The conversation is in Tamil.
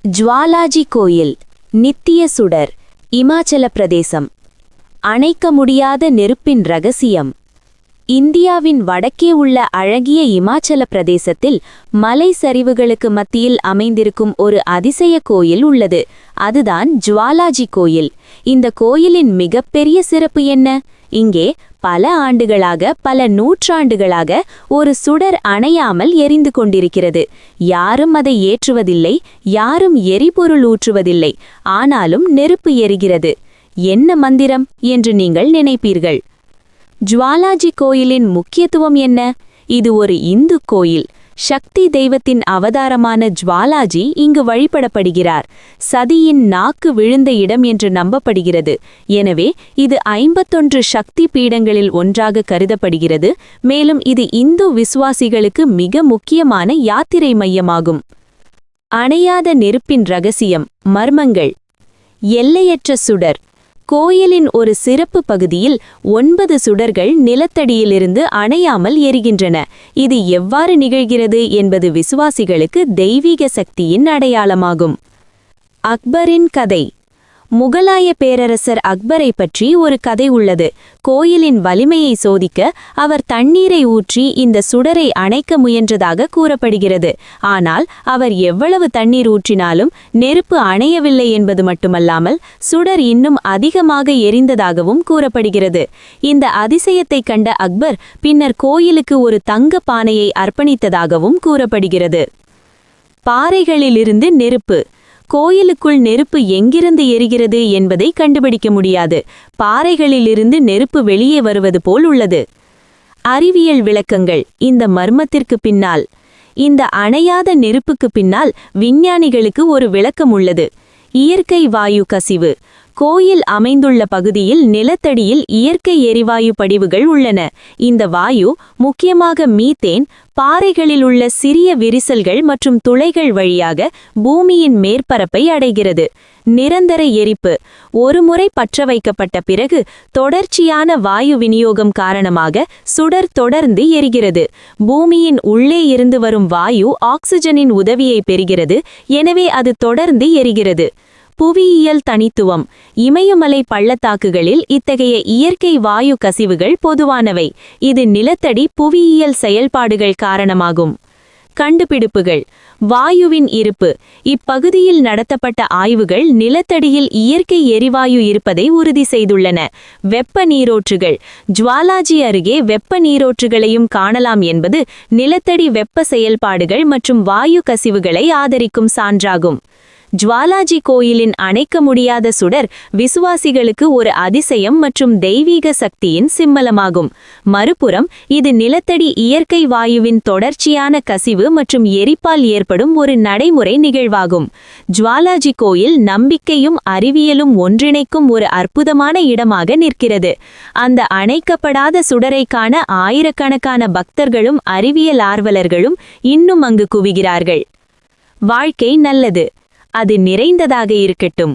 ஜுவாலாஜி கோயில், நித்திய சுடர், இமாச்சல பிரதேசம். அணைக்க முடியாத நெருப்பின் ரகசியம். இந்தியாவின் வடக்கே உள்ள அழகிய இமாச்சல பிரதேசத்தில் மலை சரிவுகளுக்கு மத்தியில் அமைந்திருக்கும் ஒரு அதிசய கோயில் உள்ளது. அதுதான் ஜுவாலாஜி கோயில். இந்த கோயிலின் மிகப்பெரிய சிறப்பு என்ன? இங்கே பல ஆண்டுகளாக, பல நூற்றாண்டுகளாக ஒரு சுடர் அணையாமல் எரிந்து கொண்டிருக்கிறது. யாரும் அதை ஏற்றுவதில்லை, யாரும் எரிபொருள் ஊற்றுவதில்லை. ஆனாலும் நெருப்பு எரிகிறது. என்ன மந்திரம் என்று நீங்கள் நினைப்பீர்கள். ஜுவாலாஜி கோயிலின் முக்கியத்துவம் என்ன? இது ஒரு இந்து கோயில். சக்தி தெய்வத்தின் அவதாரமான ஜுவாலாஜி இங்கு வழிபடப்படுகிறார். சதியின் நாக்கு விழுந்த இடம் என்று நம்பப்படுகிறது. எனவே இது 51 சக்தி பீடங்களில் ஒன்றாக கருதப்படுகிறது. மேலும் இது இந்து விசுவாசிகளுக்கு மிக முக்கியமான யாத்திரை மையமாகும். அணையாத நெருப்பின் ரகசியம், மர்மங்கள். எல்லையற்ற சுடர். கோயிலின் ஒரு சிறப்பு பகுதியில் 9 சுடர்கள் நிலத்தடியிலிருந்து அணையாமல் எரிகின்றன. இது எவ்வாறு நிகழ்கிறது என்பது விசுவாசிகளுக்கு தெய்வீக சக்தியின் அடையாளமாகும். அக்பரின் கதை. முகலாய பேரரசர் அக்பரை பற்றி ஒரு கதை உள்ளது. கோயிலின் வலிமையை சோதிக்க அவர் தண்ணீரை ஊற்றி இந்த சுடரை அணைக்க முயன்றதாக கூறப்படுகிறது. ஆனால் அவர் எவ்வளவு தண்ணீர் ஊற்றினாலும் நெருப்பு அணையவில்லை என்பது மட்டுமல்லாமல் சுடர் இன்னும் அதிகமாக எரிந்ததாகவும் கூறப்படுகிறது. இந்த அதிசயத்தை கண்ட அக்பர் பின்னர் கோயிலுக்கு ஒரு தங்க பானையை அர்ப்பணித்ததாகவும் கூறப்படுகிறது. பாறைகளிலிருந்து நெருப்பு. கோயிலுக்குள் நெருப்பு எங்கிருந்து எரிகிறது என்பதை கண்டுபிடிக்க முடியாது. பாறைகளிலிருந்து நெருப்பு வெளியே வருவது போல் உள்ளது. அறிவியல் விளக்கங்கள். இந்த மர்மத்திற்கு பின்னால், இந்த அணையாத நெருப்புக்கு பின்னால் விஞ்ஞானிகளுக்கு ஒரு விளக்கம் உள்ளது. இயற்கை வாயு கசிவு. கோயில் அமைந்துள்ள பகுதியில் நிலத்தடியில் இயற்கை எரிவாயு படிவுகள் உள்ளன. இந்த வாயு, முக்கியமாக மீத்தேன், பாறைகளில் உள்ள சிறிய விரிசல்கள் மற்றும் துளைகள் வழியாக பூமியின் மேற்பரப்பை அடைகிறது. நிரந்தர எரிப்பு. ஒருமுறை பற்ற வைக்கப்பட்ட பிறகு தொடர்ச்சியான வாயு விநியோகம் காரணமாக சுடர் தொடர்ந்து எரிகிறது. பூமியின் உள்ளே இருந்து வரும் வாயு ஆக்சிஜனின் உதவியை பெறுகிறது. எனவே அது தொடர்ந்து எரிகிறது. புவியியல் தனித்துவம். இமயமலை பள்ளத்தாக்குகளில் இத்தகைய இயற்கை வாயு கசிவுகள் பொதுவானவை. இது நிலத்தடி புவியியல் செயல்பாடுகள் காரணமாகும். கண்டுபிடிப்புகள். வாயுவின் இருப்பு. இப்பகுதியில் நடத்தப்பட்ட ஆய்வுகள் நிலத்தடியில் இயற்கை எரிவாயு இருப்பதை உறுதி செய்துள்ளன. வெப்ப நீரோற்றுகள். ஜுவாலாஜி அருகே வெப்ப நீரோற்றுகளையும் காணலாம் என்பது நிலத்தடி வெப்ப செயல்பாடுகள் மற்றும் வாயு கசிவுகளை ஆதரிக்கும் சான்றாகும். ஜுவாலாஜி கோயிலின் அணைக்க முடியாத சுடர் விசுவாசிகளுக்கு ஒரு அதிசயம் மற்றும் தெய்வீக சக்தியின் சிம்மலமாகும். மறுபுறம் இது நிலத்தடி இயற்கை வாயுவின் தொடர்ச்சியான கசிவு மற்றும் எரிப்பால் ஏற்படும் ஒரு நடைமுறை நிகழ்வாகும். ஜுவாலாஜி கோயில் நம்பிக்கையும் அறிவியலும் ஒன்றிணைக்கும் ஒரு அற்புதமான இடமாக நிற்கிறது. அந்த அணைக்கப்படாத சுடரை காண ஆயிரக்கணக்கான பக்தர்களும் அறிவியல் ஆர்வலர்களும் இன்னும் அங்கு குவிகிறார்கள். வாழ்க்கை நல்லது. அது நிறைந்ததாக இருக்கட்டும்.